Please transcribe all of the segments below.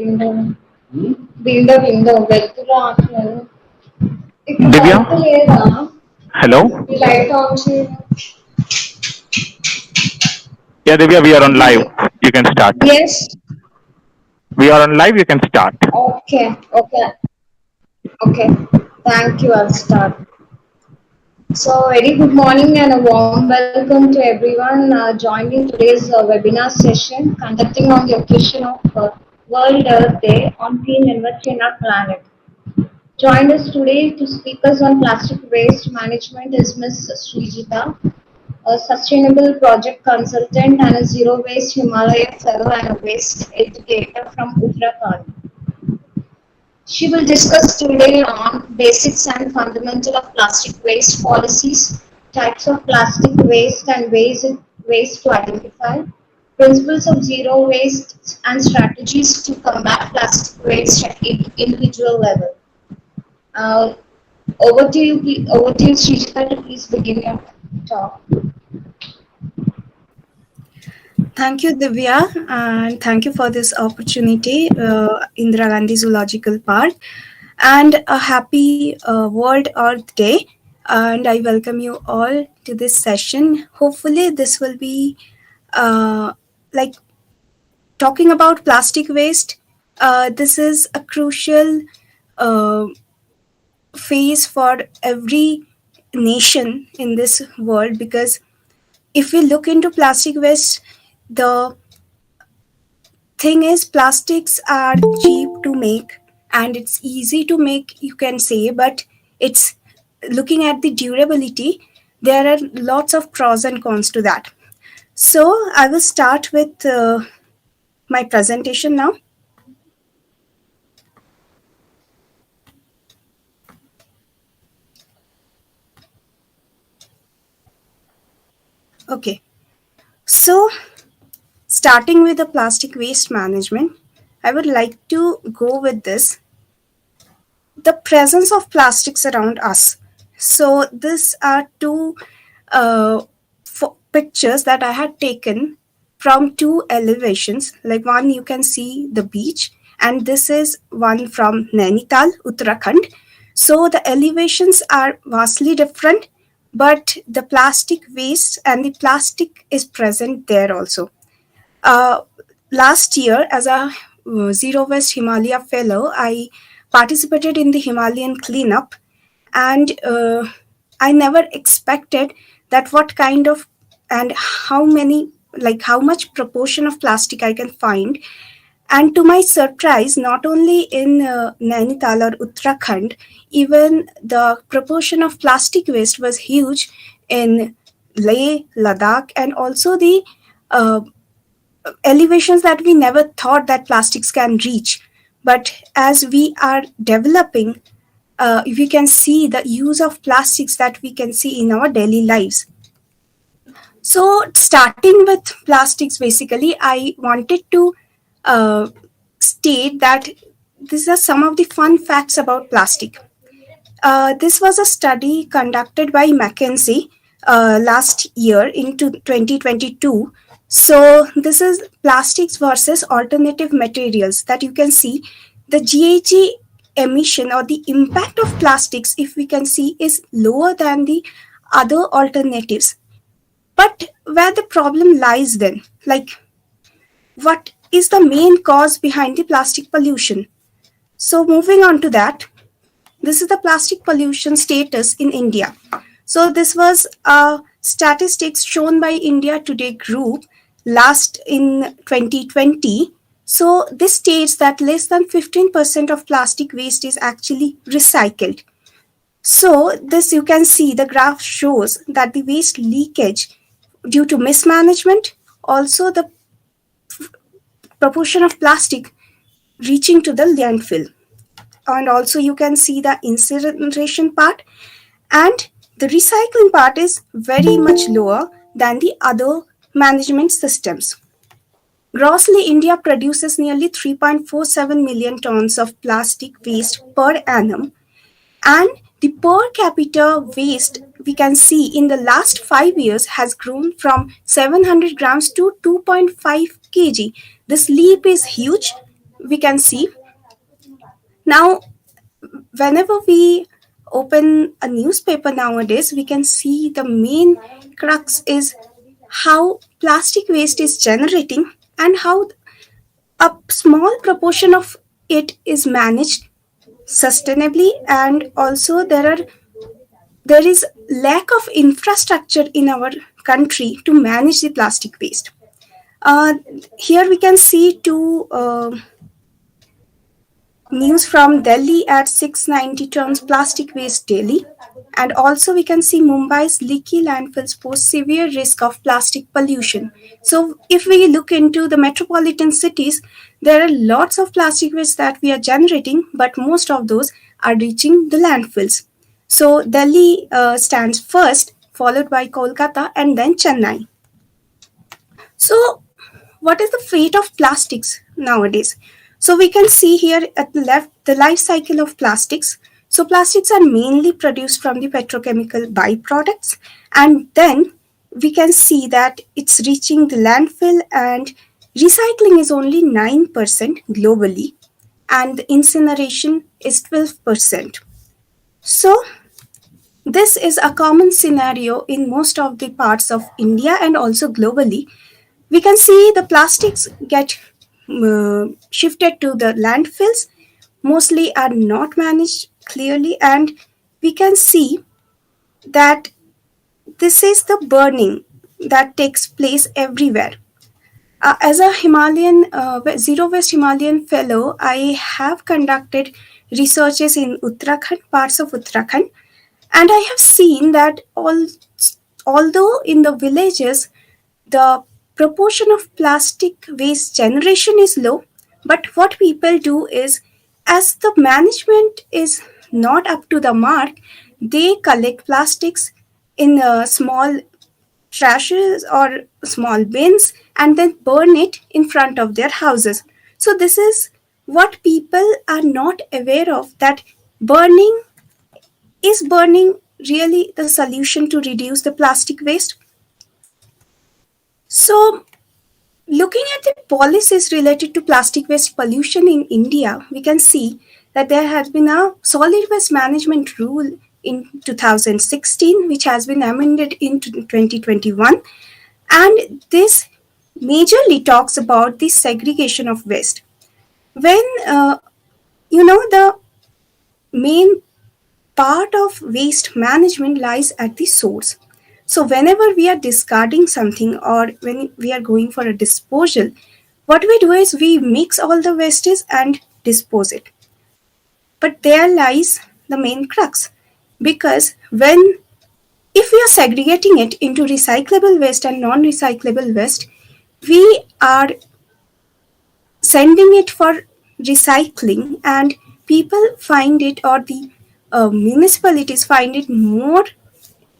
Window window వెళ్తురా అంటున్నాను ఇక్కడ Divya, light లేదా hello. ఈ లైట్ ఆన్ చేయ Yeah, Divya, we are on ఇది live. You can start. Yes We are on live. You can start. Okay okay okay thank you I'll start So, very good morning and a warm welcome to everyone joined in today's webinar session conducting on the occasion of World Earth Day on theme Investing in Our Planet. Joined us today to speak us on plastic waste management is Ms. Srijita, a sustainable project consultant and a zero waste Himalaya fellow and a waste educator from Uttarakhand. She will discuss today on basics and fundamental of plastic waste policies, types of plastic waste and ways to identify, principles of zero waste and strategies to combat plastic waste at individual level. Uh, over to you, Srijita, to please begin your talk. Thank you, Divya, and thank you for this opportunity, Indira Gandhi Zoological Park, and a happy World Earth Day. And I welcome you all to this session. Hopefully, this will be like talking about plastic waste. This is a crucial phase for every nation in this world, because if we look into plastic waste, the thing is plastics are cheap to make and it's easy to make, you can say, but it's looking at the durability, there are lots of pros and cons to that. So I will start with my presentation now. Okay, so starting with the plastic waste management, I would like to go with this. The presence of plastics around us. So these are two pictures that I had taken from two elevations. Like one, you can see the beach, and this is one from Nainital, Uttarakhand. So the elevations are vastly different, but the plastic waste and the plastic is present there also. Last year, as a Zero Waste Himalaya fellow, I participated in the Himalayan cleanup, and I never expected that what kind of and how many, like how much proportion of plastic I can find. And to my surprise, not only in Nainital or Uttarakhand, even the proportion of plastic waste was huge in Leh, Ladakh, and also the elevations that we never thought that plastics can reach. But as we are developing, we can see the use of plastics that we can see in our daily lives. So starting with plastics, basically, I wanted to state that these are some of the fun facts about plastic. This was a study conducted by McKinsey last year into 2022. So this is plastics versus alternative materials that you can see. The GHG emission or the impact of plastics, if we can see, is lower than the other alternatives. But where the problem lies then, like what is the main cause behind the plastic pollution? So moving on to that, this is the plastic pollution status in India. So this was statistics shown by India Today Group last in 2020. So this states that less than 15% of plastic waste is actually recycled. So this, you can see the graph shows that the waste leakage due to mismanagement, also the proportion of plastic reaching to the landfill. And also you can see the incineration part, and the recycling part is very much lower than the other management systems. Grossly, India produces nearly 3.47 million tons of plastic waste per annum, and the per capita waste we can see in the last 5 years has grown from 700 grams to 2.5 kg. This leap is huge, we can see now, whenever we open a newspaper nowadays, we can see the main crux is how plastic waste is generating and how a small proportion of it is managed sustainably, and also there is lack of infrastructure in our country to manage the plastic waste. uh, Here we can see two news from Delhi at 690 tons plastic waste daily. And also, we can see Mumbai's leaky landfills pose severe risk of plastic pollution. So, if we look into the metropolitan cities, there are lots of plastic waste that we are generating, but most of those are reaching the landfills. So, Delhi stands first, followed by Kolkata and then Chennai. So, what is the fate of plastics nowadays? So, we can see here at the left the life cycle of plastics. So, plastics are mainly produced from the petrochemical byproducts, and then we can see that it's reaching the landfill, and recycling is only 9% globally, and the incineration is 12%. So, this is a common scenario in most of the parts of India and also globally. We can see the plastics get shifted to the landfills, mostly are not managed clearly, and we can see that this is the burning that takes place everywhere. As a zero waste Himalayan fellow, I have conducted researches in Uttarakhand, parts of Uttarakhand, and I have seen that although in the villages the proportion of plastic waste generation is low, but what people do is, as the management is not up to the mark, they collect plastics in small trashes or small bins and then burn it in front of their houses. So this is what people are not aware of, that burning is burning really the solution to reduce the plastic waste. So, looking at the policies related to plastic waste pollution in India, we can see that there has been a solid waste management rule in 2016, which has been amended in 2021. And this majorly talks about the segregation of waste. When, the main part of waste management lies at the source. So, whenever we are discarding something or when we are going for a disposal, what we do is we mix all the wastes and dispose it. But there lies the main crux, because if we are segregating it into recyclable waste and non recyclable waste, we are sending it for recycling, and people find it, or the municipalities find it more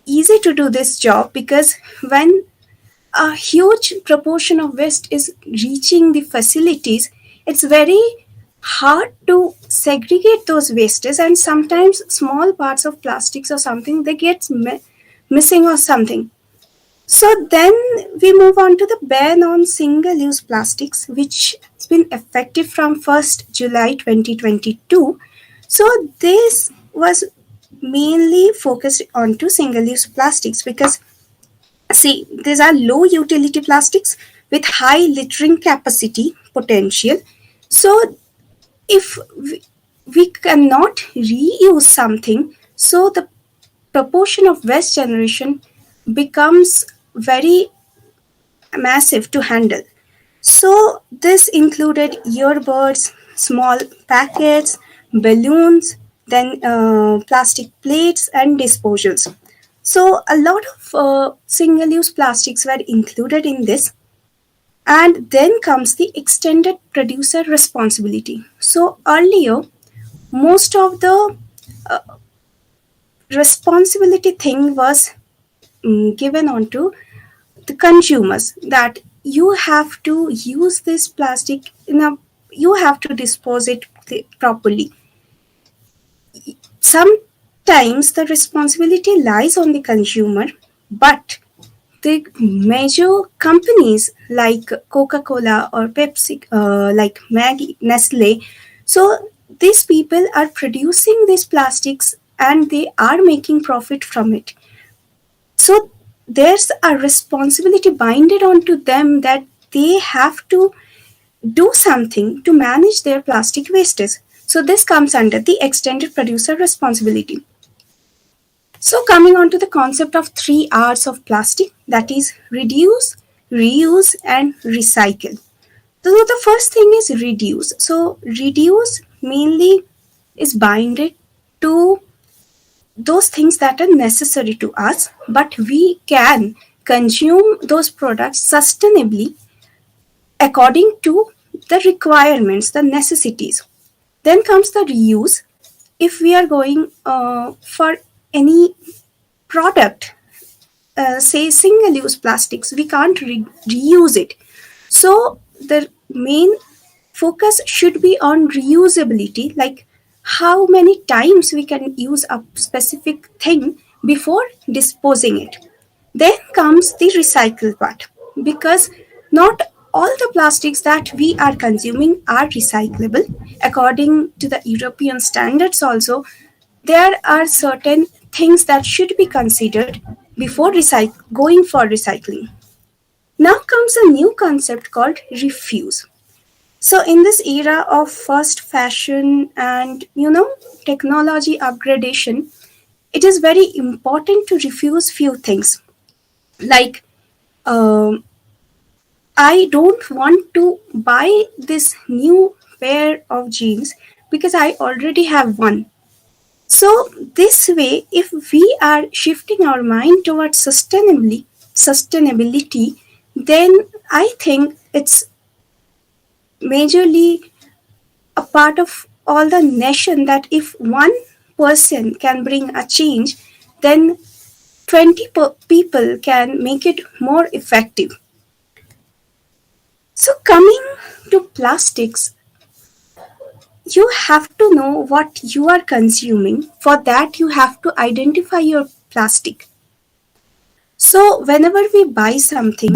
easy to do this job, because when a huge proportion of waste is reaching the facilities, it's very hard to segregate those wastes, and sometimes small parts of plastics or something they get missing or something. So then we move on to the ban on single-use plastics, which has been effective from 1st July 2022. So this was mainly focused onto single-use plastics, because see, these are low utility plastics with high littering capacity potential. So if we cannot reuse something, so the proportion of waste generation becomes very massive to handle. So this included earbuds, small packets, balloons, then plastic plates and disposals. So a lot of single-use plastics were included in this. And then comes the extended producer responsibility. So earlier, most of the uh, responsibility thing was given onto the consumers, that you have to use this plastic you have to dispose it properly. Sometimes the responsibility lies on the consumer, but the major companies like Coca-Cola or Pepsi, like Maggie, Nestle, so these people are producing these plastics and they are making profit from it. So there's a responsibility binded onto them that they have to do something to manage their plastic wastes. So this comes under the extended producer responsibility. So coming on to the concept of 3 R's of plastic, that is reduce, reuse and recycle. So the first thing is reduce. So reduce mainly is binded to those things that are necessary to us, but we can consume those products sustainably according to the requirements, the necessities. Then comes the reuse. If we are going for any product, say single use plastics, we can't reuse it. So the main focus should be on reusability, like how many times we can use a specific thing before disposing it. Then comes the recycle part, because not all the plastics that we are consuming are recyclable. According to the European standards, also, there are certain things that should be considered before going for recycling. Now comes a new concept called refuse. So in this era of fast fashion and technology upgradation, it is very important to refuse few things. Like um, I don't want to buy this new pair of jeans because I already have one. So this way, if we are shifting our mind towards sustainability, then I think it's majorly a part of all the nation that if one person can bring a change, then 20 people can make it more effective. So coming to plastics, you have to know what you are consuming. For that, you have to identify your plastic. So whenever we buy something,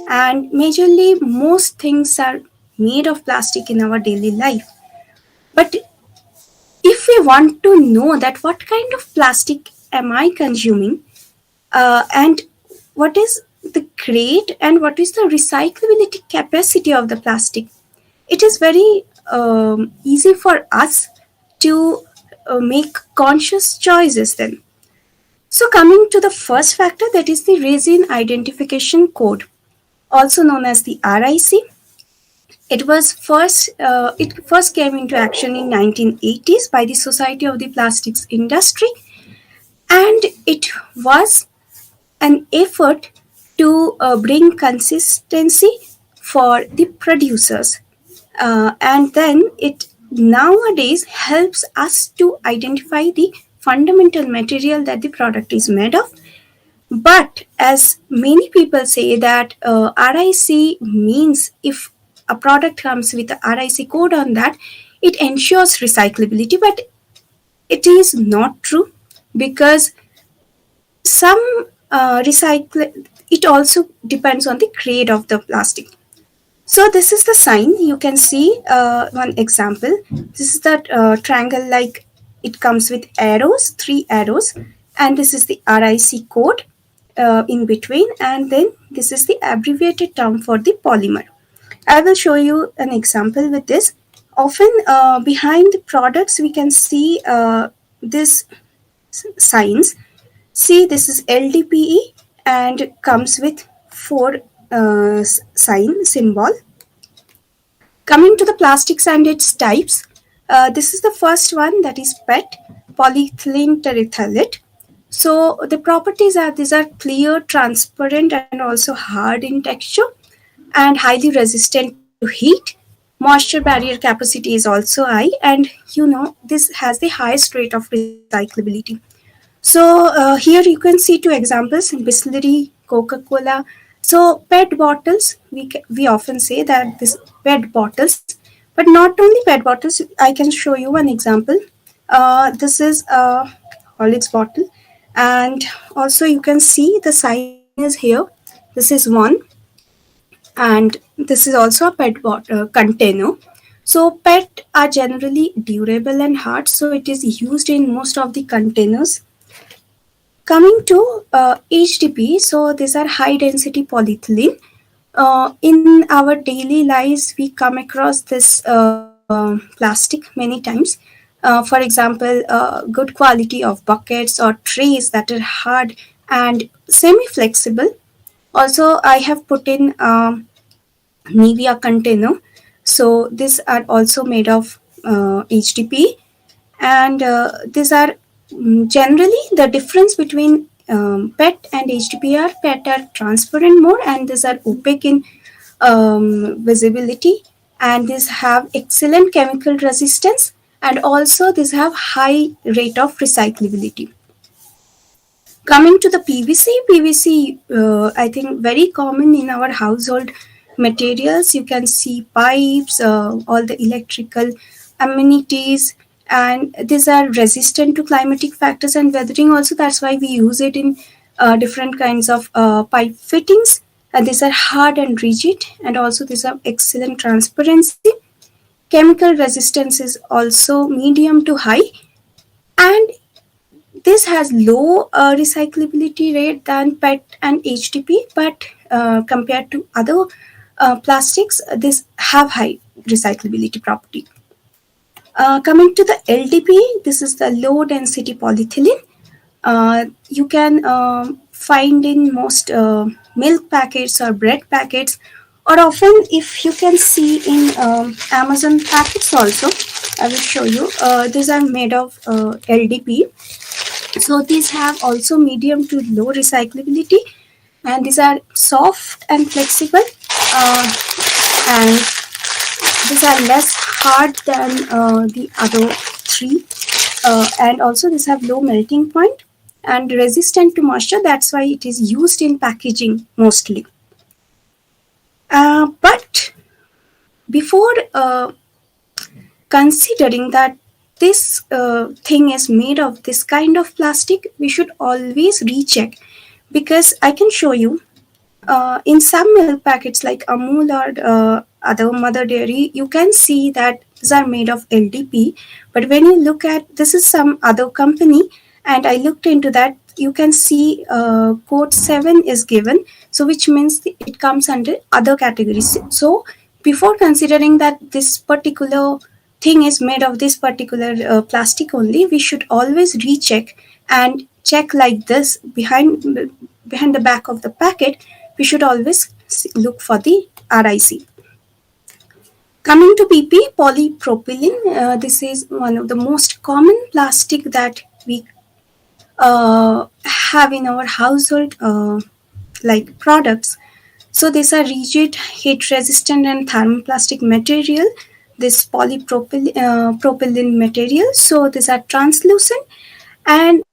and majorly most things are made of plastic in our daily life, but if we want to know that what kind of plastic am I consuming, and what is the grade and what is the recyclability capacity of the plastic, it is very easy for us to make conscious choices then. So coming to the first factor, that is the resin identification code, also known as the RIC. It first came into action in 1980s by the Society of the Plastics Industry, and it was an effort to bring consistency for the producers. And then it nowadays helps us to identify the fundamental material that the product is made of. But as many people say that RIC means if a product comes with a RIC code on that, it ensures recyclability, but it is not true, because some recycle, it also depends on the grade of the plastic. So this is the sign. You can see one example. This is that triangle, like it comes with arrows, 3 arrows, and this is the RIC code in between, and then this is the abbreviated term for the polymer. I will show you an example with this. Often behind the products we can see this signs. See, this is LDPE and comes with 4 sign symbol. Coming to the plastics and its types, this is the first one, that is PET, polyethylene terephthalate. So the properties are, these are clear, transparent and also hard in texture and highly resistant to heat. Moisture barrier capacity is also high, and this has the highest rate of recyclability. So here you can see 2 examples: Bisleri, Coca-Cola. So PET bottles, we often say that this PET bottles, but not only PET bottles. I can show you one example. This is a Horlicks bottle, and also you can see the sign is here. This is one, and this is also a PET container. So PET are generally durable and hard, so it is used in most of the containers. Coming to HDP, so these are high density polyethylene. In our daily lives, we come across this plastic many times. For example, good quality of buckets or trays that are hard and semi flexible. Also, I have put in Nivea container. So these are also made of HDP, and these are generally the difference between PET and HDP are PET are transparent more, and these are opaque in visibility, and these have excellent chemical resistance, and also these have high rate of recyclability. Coming to the PVC, I think very common in our household materials. You can see pipes, all the electrical amenities, and these are resistant to climatic factors and weathering also. That's why we use it in different kinds of pipe fittings. And these are hard and rigid, and also these have excellent transparency. Chemical resistance is also medium to high, and this has low recyclability rate than PET and HDP, but compared to other plastics, this have high recyclability property. Coming to the LDP, this is the low density polyethylene. You can find in most milk packets or bread packets, or often if you can see in Amazon packets also. I will show you. These are made of LDP. So these have also medium to low recyclability, and these are soft and flexible, and these are less hard than the other three, and also these have low melting point and resistant to moisture. That's why it is used in packaging mostly. But before considering that this thing is made of this kind of plastic, we should always recheck, because I can show you in some milk packets like Amul or other mother dairy, you can see that these are made of LDP. But when you look at this is some other company, and I looked into that, you can see code 7 is given, so which means it comes under other categories. So before considering that this particular thing is made of this particular plastic only, we should always recheck and check like this behind the back of the packet. We should always look for the RIC. Coming to PP, polypropylene, this is one of the most common plastic that we have in our household like products. So these are rigid, heat resistant and thermoplastic material. This polypropylene material. So these are translucent, and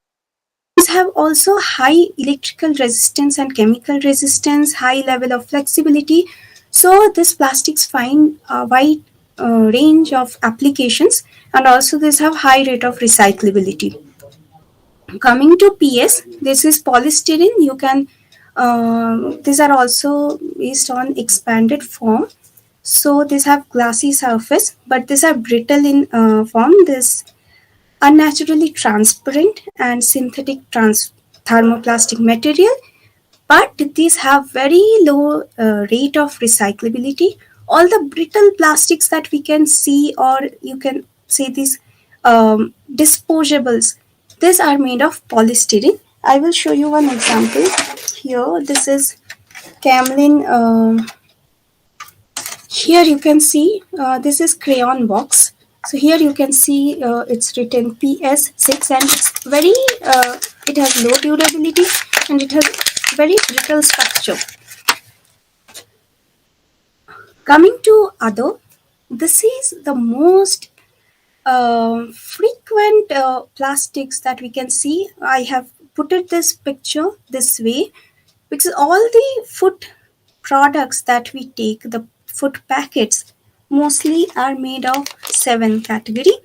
these have also high electrical resistance and chemical resistance, high level of flexibility. So these plastics find a wide range of applications, and also these have high rate of recyclability. Coming to PS, this is polystyrene. You can these are also based on expanded form. So these have glassy surface, but these are brittle in form. This unnaturally transparent and synthetic thermoplastic material, but these have very low rate of recyclability. All the brittle plastics that we can see, or you can say these disposables, these are made of polystyrene. I will show you one example here. This is Camlin. Here you can see this is crayon box. So here you can see it's written PS6, and it's very it has low durability, and it has very brittle structure. Coming to other, this is the most frequent plastics that we can see. I have put it this picture this way because all the food products that we take, the food packets, mostly are made of 7 category.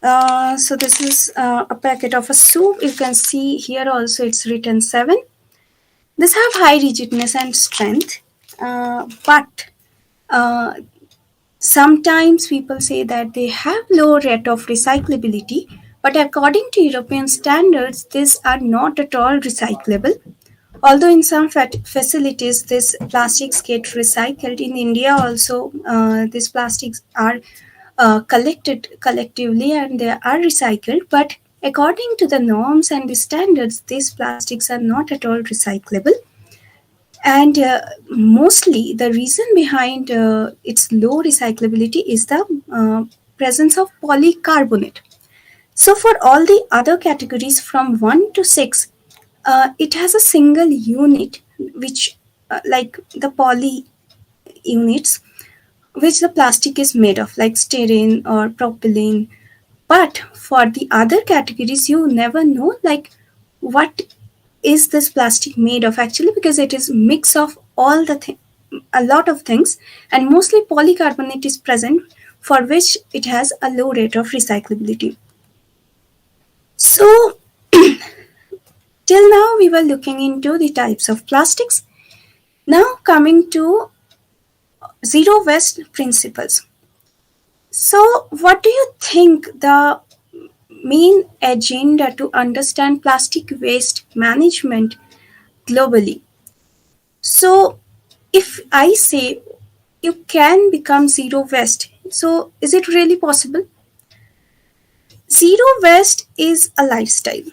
So this is a packet of a soup. You can see here also it's written 7. These have high rigidness and strength, but uh, sometimes people say that they have low rate of recyclability, but according to European standards, these are not at all recyclable. Although in some facilities these plastics get recycled, in India also these plastics are collected collectively and they are recycled. But according to the norms and the standards, these plastics are not at all recyclable. And mostly the reason behind its low recyclability is the presence of polycarbonate. So for all the other categories from 1 to 6, it has a single unit, which like the poly units, which the plastic is made of, like styrene or propylene. But for the other categories, you never know like what is this plastic made of actually, because it is mix of all the a lot of things, and mostly polycarbonate is present, for which it has a low rate of recyclability. So till now we were looking into the types of plastics. Now coming to zero waste principles. So what do you think the main agenda to understand plastic waste management globally? So if I say you can become zero waste, so is it really possible? Zero waste is a lifestyle.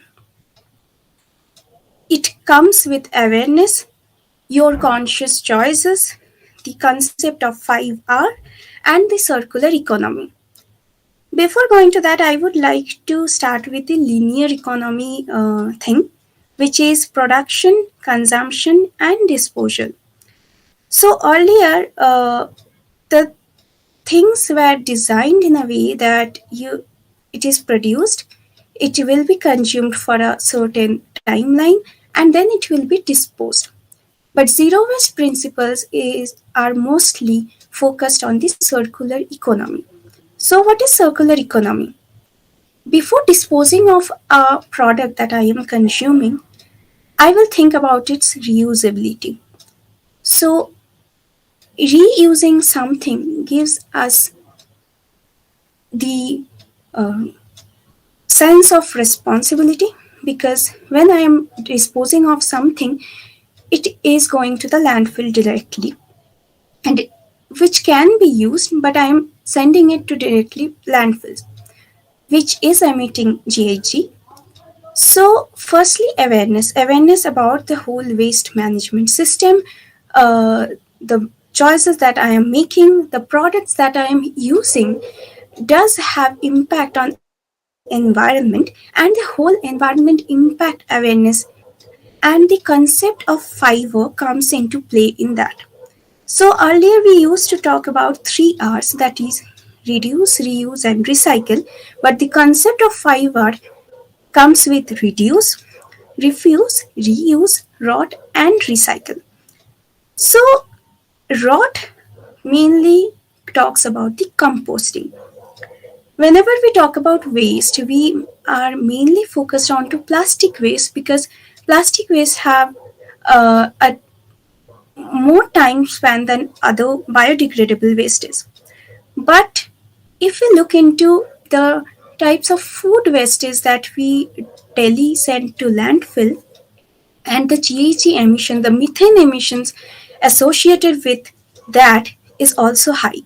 It comes with awareness, your conscious choices, the concept of 5R, and the circular economy. Before going to that, I would like to start with the linear economy thing, which is production, consumption, and disposal. So earlier, the things were designed in a way that it is produced, it will be consumed for a certain timeline, and then it will be disposed. But zero waste principles are mostly focused on the circular economy. So what is circular economy? Before disposing of a product that I am consuming, I will think about its reusability. So reusing something gives us the uh, sense of responsibility, because when I am disposing of something, it is going to the landfill directly, and which can be used, but I am sending it to directly landfills, which is emitting GHG. So, firstly, awareness about the whole waste management system, the choices that I am making, the products that I am using, does have impact on environment, and the whole environment impact awareness, and the concept of 5R comes into play in that. So earlier we used to talk about 3Rs, that is reduce, reuse, and recycle, but the concept of 5R comes with reduce, refuse, reuse, rot, and recycle. So rot mainly talks about the composting. Whenever we talk about waste, we are mainly focused on to plastic waste, because plastic waste have a more time span than other biodegradable wastes. But if we look into the types of food wastes that we daily send to landfill, and the GHG emission, the methane emissions associated with that is also high.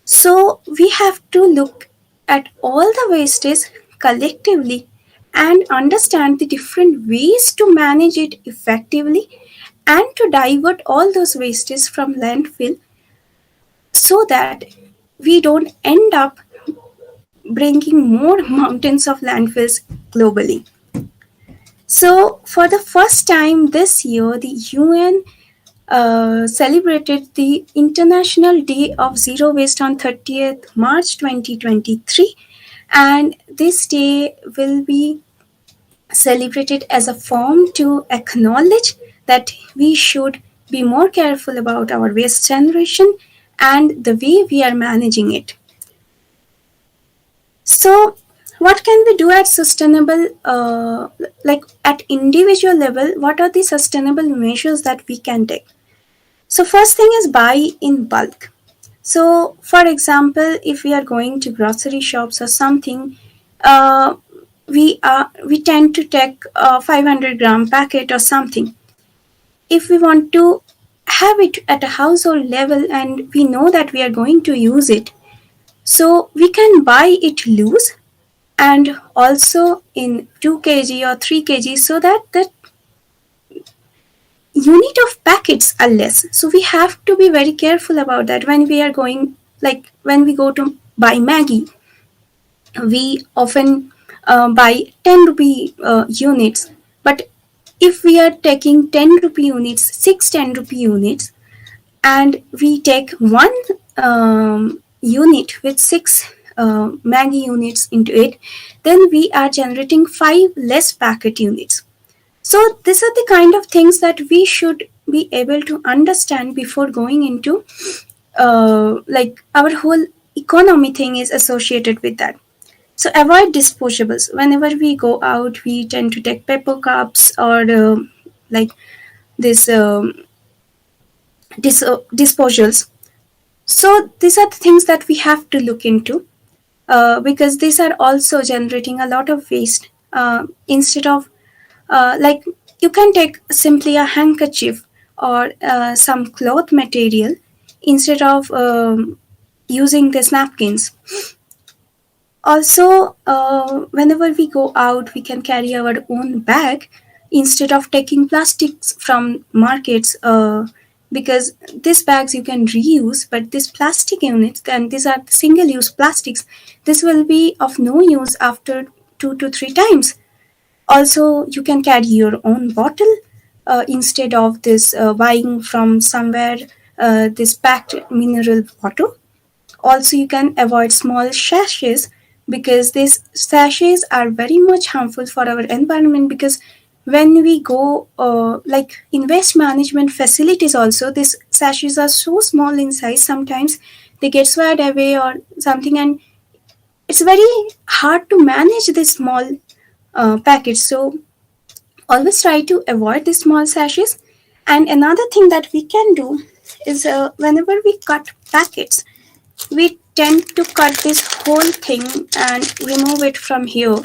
So we have to look at all the wastes collectively and understand the different ways to manage it effectively, and to divert all those wastes from landfill, so that we don't end up bringing more mountains of landfills globally. So for the first time this year, the UN celebrated the International Day of Zero Waste on 30th March 2023, and this day will be celebrated as a form to acknowledge that we should be more careful about our waste generation and the way we are managing it. So what can we do at sustainable, like at individual level? What are the sustainable measures that we can take? So first thing is buy in bulk. So for example, if we are going to grocery shops or something, uh, we tend to take a 500-gram packet or something. If we want to have it at a household level and we know that we are going to use it, so we can buy it loose and also in 2 kg or 3 kg, so that the unit of packets are less. So we have to be very careful about that when we are going, like when we go to buy Maggie, we often buy 10 rupee units. But if we are taking 10 rupee units, 6 10 rupee units, and we take one unit with 6 Maggie units into it, then we are generating 5 less packet units. So these are the kind of things that we should be able to understand before going into, like our whole economy thing is associated with that. So avoid disposables. Whenever we go out, we tend to take paper cups or like this disposals. So these are the things that we have to look into, because these are also generating a lot of waste. Instead of, like, you can take simply a handkerchief or some cloth material instead of using these napkins. Also, whenever we go out, we can carry our own bag instead of taking plastics from markets, because these bags you can reuse, but these plastic units, and these are single use plastics, this will be of no use after 2 to 3 times. Also, you can carry your own bottle instead of this buying from somewhere this packed mineral water. Also, you can avoid small sachets, because these sachets are very much harmful for our environment, because when we go like in waste management facilities also, these sachets are so small in size, sometimes they get swept away or something, and it's very hard to manage this small packets. So always try to avoid the small sachets. And another thing that we can do is, whenever we cut packets, we tend to cut this whole thing and remove it from here,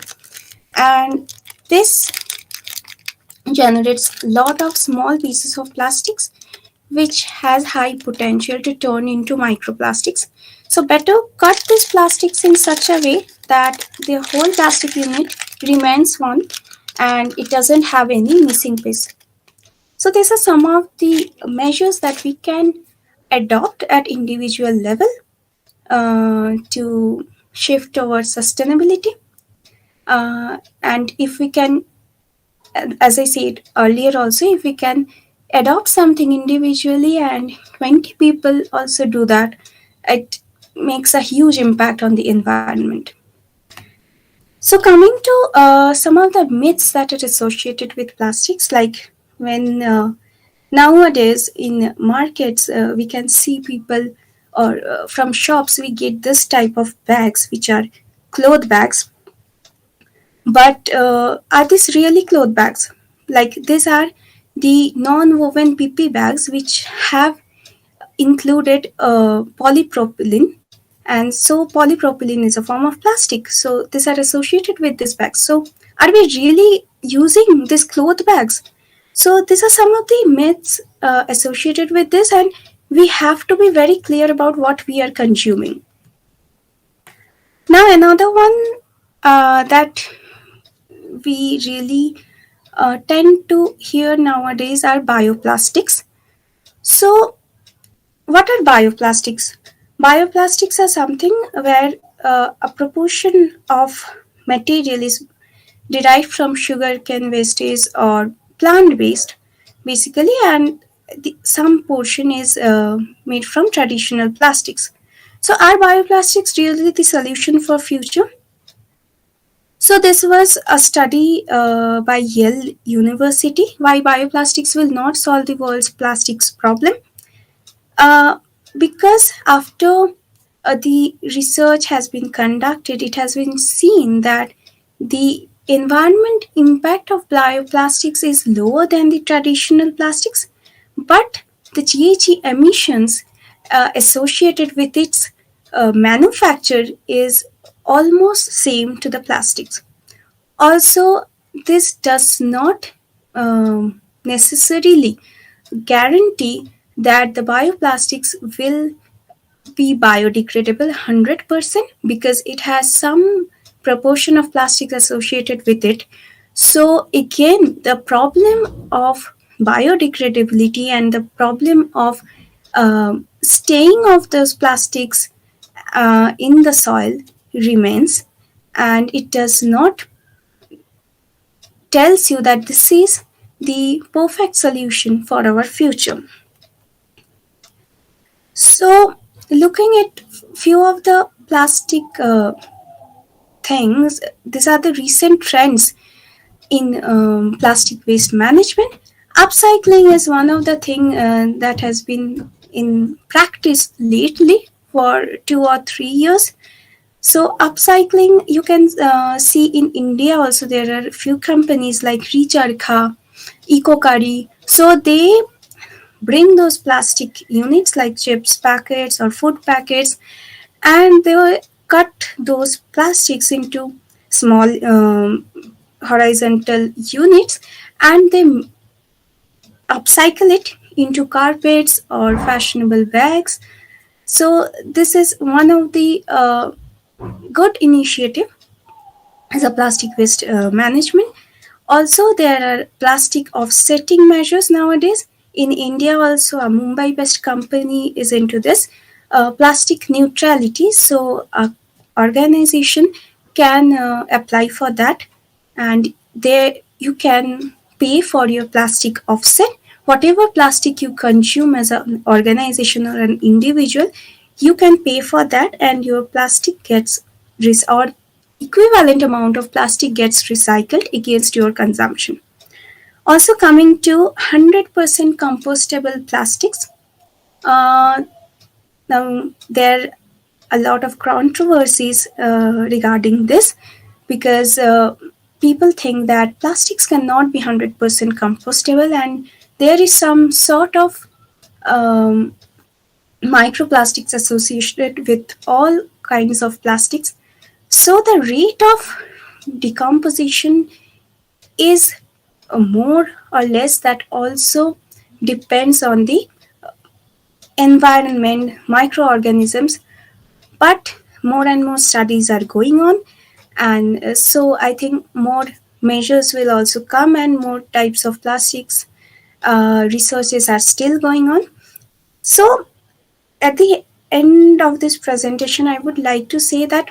and this generates lot of small pieces of plastics which has high potential to turn into microplastics. So better cut these plastics in such a way that the whole plastic unit remains one and it doesn't have any missing piece. So these are some of the measures that we can adopt at individual level to shift towards sustainability. And if we can, as I said earlier, also, if we can adopt something individually and 20 people also do that, it makes a huge impact on the environment. So, coming to some of the myths that are associated with plastics, like when nowadays in markets we can see people, or from shops we get this type of bags which are cloth bags. But are these really cloth bags? Like, these are the non-woven PP bags which have included polypropylene, and so polypropylene is a form of plastic. So these are associated with these bags. So are we really using these cloth bags? So these are some of the myths associated with this, and we have to be very clear about what we are consuming. Now, another one that we really tend to hear nowadays are bioplastics. So, what are bioplastics? Bioplastics are something where a proportion of material is derived from sugarcane wastage or plant waste, basically, and some portion is made from traditional plastics. So, are bioplastics really the solution for future? So this was a study by Yale University, why bioplastics will not solve the world's plastics problem. Uh, because after the research has been conducted, it has been seen that the environment impact of bioplastics is lower than the traditional plastics, but the GHG emissions associated with its manufacture is almost same to the plastics. Also, this does not necessarily guarantee that the bioplastics will be biodegradable 100% because it has some proportion of plastic associated with it. So again, the problem of biodegradability and the problem of staying of those plastics in the soil remains, and it does not tells you that this is the perfect solution for our future. So, looking at few of the plastic things, these are the recent trends in plastic waste management. Upcycling is one of the thing that has been in practice lately for 2 or 3 years. So upcycling, you can see in India also there are a few companies like Recharkha, EcoCurry. So they bring those plastic units like chips packets or food packets, and they will cut those plastics into small horizontal units, and they upcycle it into carpets or fashionable bags. So this is one of the good initiative as a plastic waste management. Also, there are plastic offsetting measures nowadays. In India, also a Mumbai-based company is into this plastic neutrality. So, a organization can apply for that, and there you can pay for your plastic offset. Whatever plastic you consume as an organization or an individual, you can pay for that, and your plastic gets or equivalent amount of plastic gets recycled against your consumption. Also, coming to 100% compostable plastics, uh, now there are a lot of controversies regarding this because people think that plastics cannot be 100% compostable, and there is some sort of um, microplastics associated with all kinds of plastics. So the rate of decomposition is more or less, that also depends on the environment, microorganisms, but more and more studies are going on, and so I think more measures will also come and more types of plastics researches are still going on. So at the end of this presentation, I would like to say that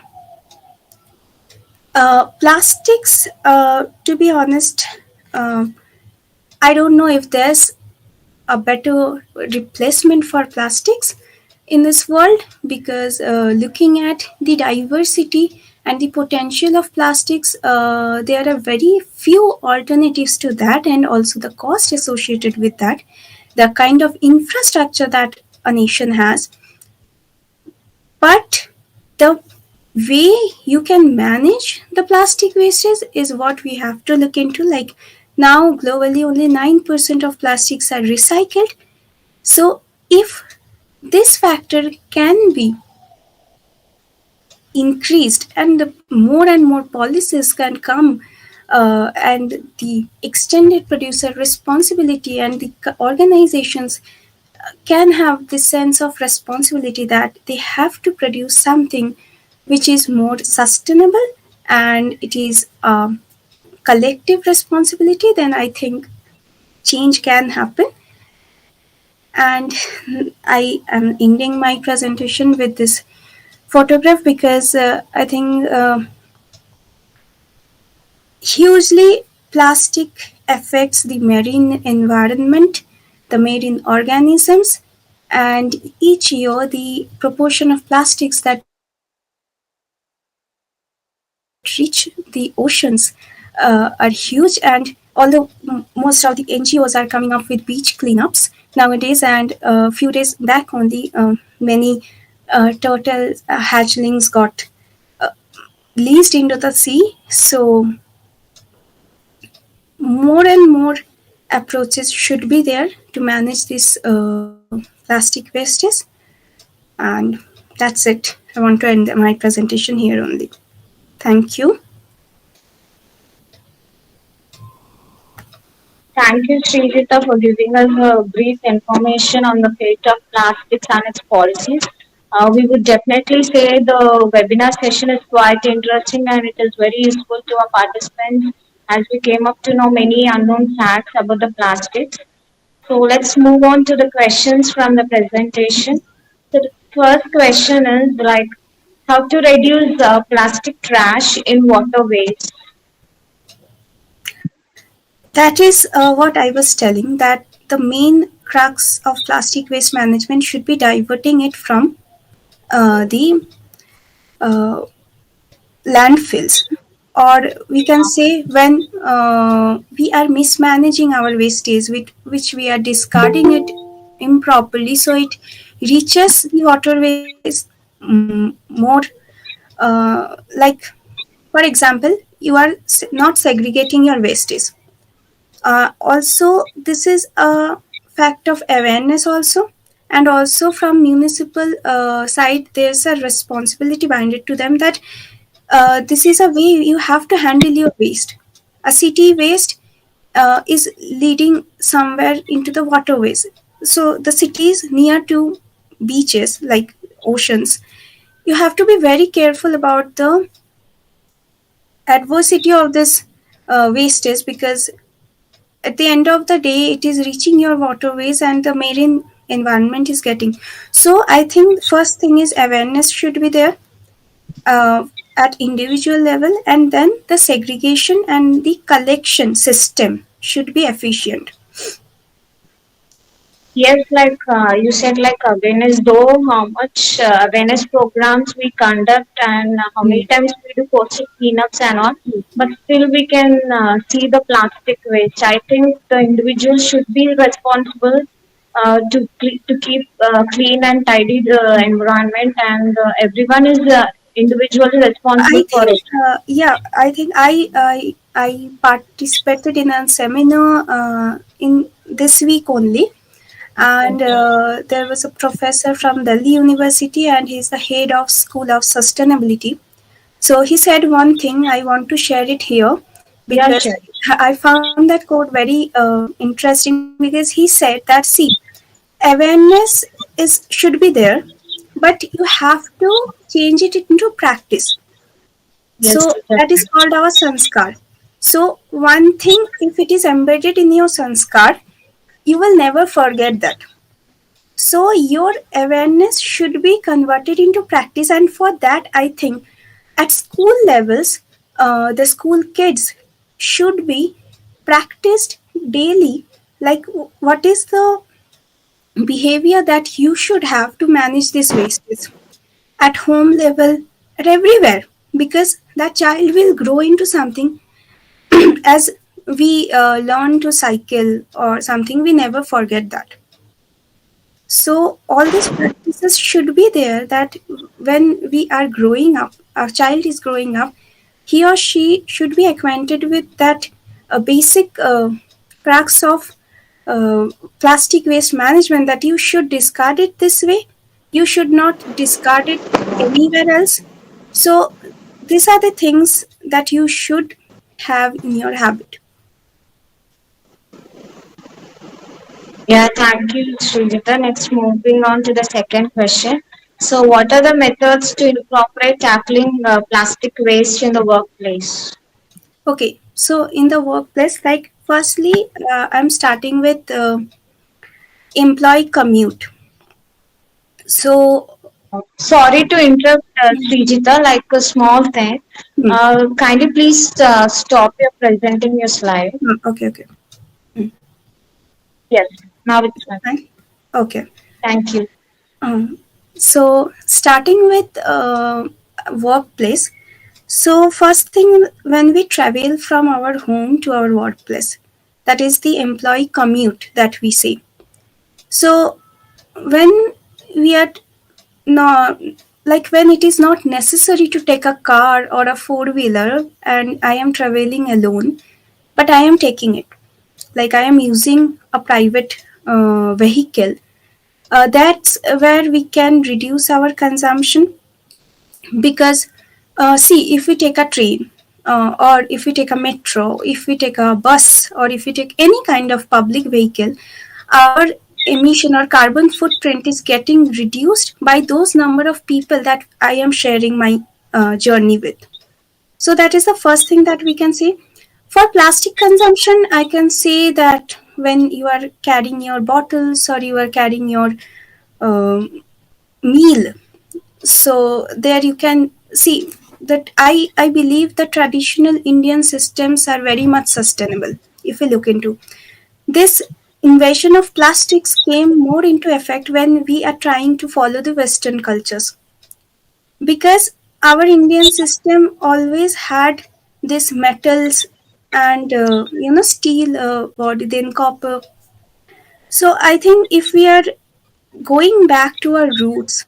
plastics, to be honest, uh, I don't know if there's a better replacement for plastics in this world, because looking at the diversity and the potential of plastics, there are very few alternatives to that, and also the cost associated with that, the kind of infrastructure that a nation has. But the way you can manage the plastic wastage is what we have to look into. Like now, globally, only 9% of plastics are recycled. So, if this factor can be increased and more policies can come, and the extended producer responsibility and the organizations can have this sense of responsibility that they have to produce something which is more sustainable, and it is a collective responsibility, then I think change can happen. And I am ending my presentation with this photograph because I think hugely plastic affects the marine environment, the marine organisms, and each year the proportion of plastics that reach the oceans are huge. And although most of the NGOs are coming up with beach cleanups nowadays, and a few days back only, many turtle hatchlings got uh, released into the sea. So more and more approaches should be there to manage this plastic wastes. And that's it. I want to end my presentation here only. Thank you. Thank you, Srijita, for giving us a brief information on the fate of plastics and its policies. We would definitely say the webinar session is quite interesting and it is very useful to our participants as we came up to know many unknown facts about the plastics. So let's move on to the questions from the presentation. So the first question is like how to reduce plastic trash in waterways. That is what I was telling, that the main crux of plastic waste management should be diverting it from the uh, landfills, or we can say when we are mismanaging our wastage, which we are discarding it improperly, so it reaches the waterways more like, for example, you are not segregating your wastage. Also, this is a fact of awareness also, and also from municipal side, there's a responsibility binded to them that this is a way you have to handle your waste. A city waste is leading somewhere into the waterways. So the cities near to beaches like oceans, you have to be very careful about the adversity of this wastage, because at the end of the day it is reaching your waterways and the marine environment is getting. So I think first thing is awareness should be there uh, at individual level, and then the segregation and the collection system should be efficient. Yes, like you said, like awareness, though how much awareness programs we conduct and how many Mm. times we do coastal cleanups and all, but still we can see the plastic waste. I think the individual should be responsible to keep clean and tidy the environment, and everyone is individually responsible I for think it. yeah, I think I participated in a seminar in this week only, and there was a professor from Delhi University, and he's the head of School of Sustainability. So he said one thing, I want to share it here Yeah, because sure. I found that quote very interesting, because he said that, see, awareness is should be there, but you have to change it into practice. Yes, So that is definitely. called our sanskar. So one thing, if it is embedded in your sanskar, you will never forget that. So your awareness should be converted into practice, and for that, I think at school levels, the school kids should be practiced daily. Like, what is the behavior that you should have to manage this wastage at home level, at everywhere, because that child will grow into something. As we learn to cycle or something, we never forget that. So all these practices should be there, that when we are growing up, our child is growing up, he or she should be acquainted with that basic crux of uh, plastic waste management, that you should discard it this way, you should not discard it anywhere else. So these are the things that you should have in your habit. Yeah, thank you, Srijita. Next, moving on to the second question. So, what are the methods to incorporate tackling plastic waste in the workplace? Okay, so in the workplace, like firstly, I'm starting with employee commute. So, Sorry to interrupt, Srijita, like a small thing. hmm, Kindly please stop your presenting your slide. okay, okay, Yes, now it's fine. fine. Okay. Thank you. So starting with workplace. So first thing, when we travel from our home to our workplace, that is the employee commute that we say. So when we are no, like when it is not necessary to take a car or a four wheeler and I am traveling alone, but I am taking it. Like I am using a private vehicle. That's where we can reduce our consumption because see, if we take a train or if we take a metro, if we take a bus, or if we take any kind of public vehicle, our emission or carbon footprint is getting reduced by those number of people that I am sharing my journey with. So that is the first thing that we can say. For plastic consumption, I can say that when you are carrying your bottles or you are carrying your meal, so there you can see that I believe the traditional Indian systems are very much sustainable. If we look into this, invasion of plastics came more into effect when we are trying to follow the Western cultures, because our Indian system always had this metals and steel body, then copper. So I think if we are going back to our roots,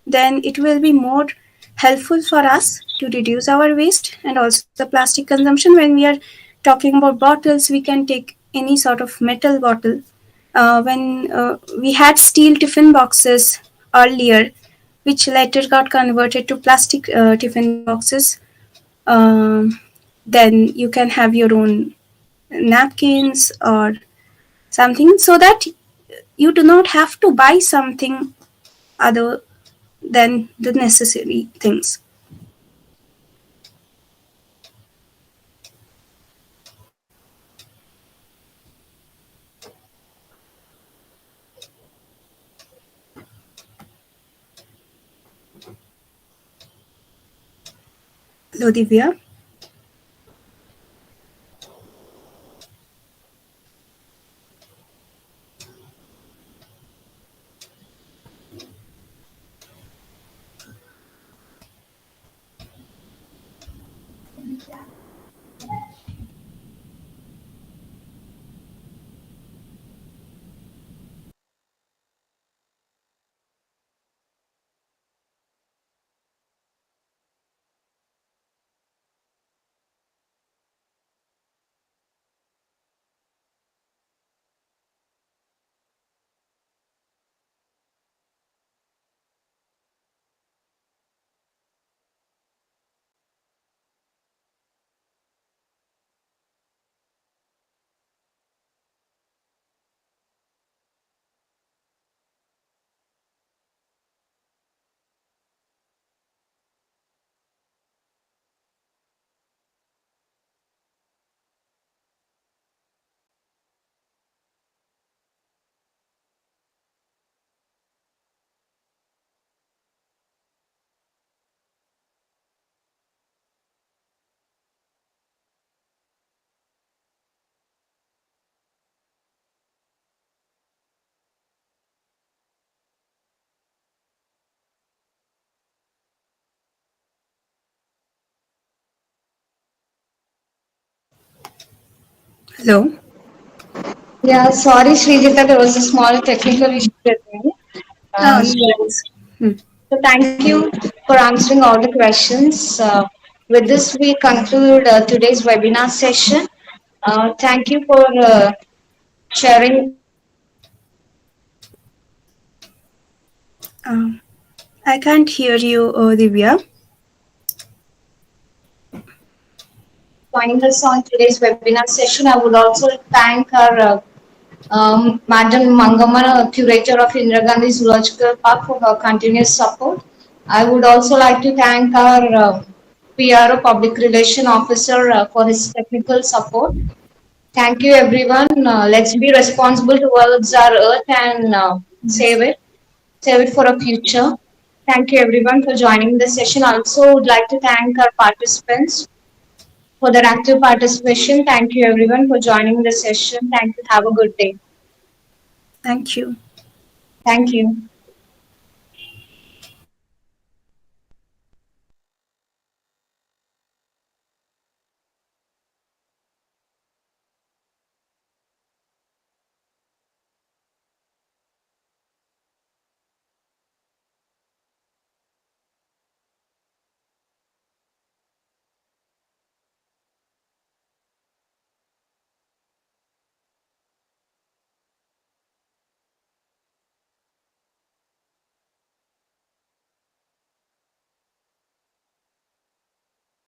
then it will be more helpful for us to reduce our waste and also the plastic consumption. When we are talking about bottles, we can take any sort of metal bottle. When we had steel tiffin boxes earlier, which later got converted to plastic tiffin boxes, um, then you can have your own napkins or something, so that you do not have to buy something other than the necessary things. Hello, Divya. Hello. Yeah, sorry, Srijita, there was a small technical issue with me. No, no So, worries. Hmm. thank you for answering all the questions. With this, we conclude today's webinar session. Thank you for sharing Um, I can't hear you, Divya. joining us on today's webinar session. I would also thank our Madam Mangamma, curator of Indira Gandhi Zoological Park, for her continuous support. I would also like to thank our PRO, Public Relation Officer, for his technical support. Thank you, everyone. Let's be responsible towards our earth and save it. Save it for a future. Thank you, everyone, for joining this session. Also, would like to thank our participants for their active participation. Thank you, everyone, for joining the session. Thank you. Have a good day. Thank you. Thank you.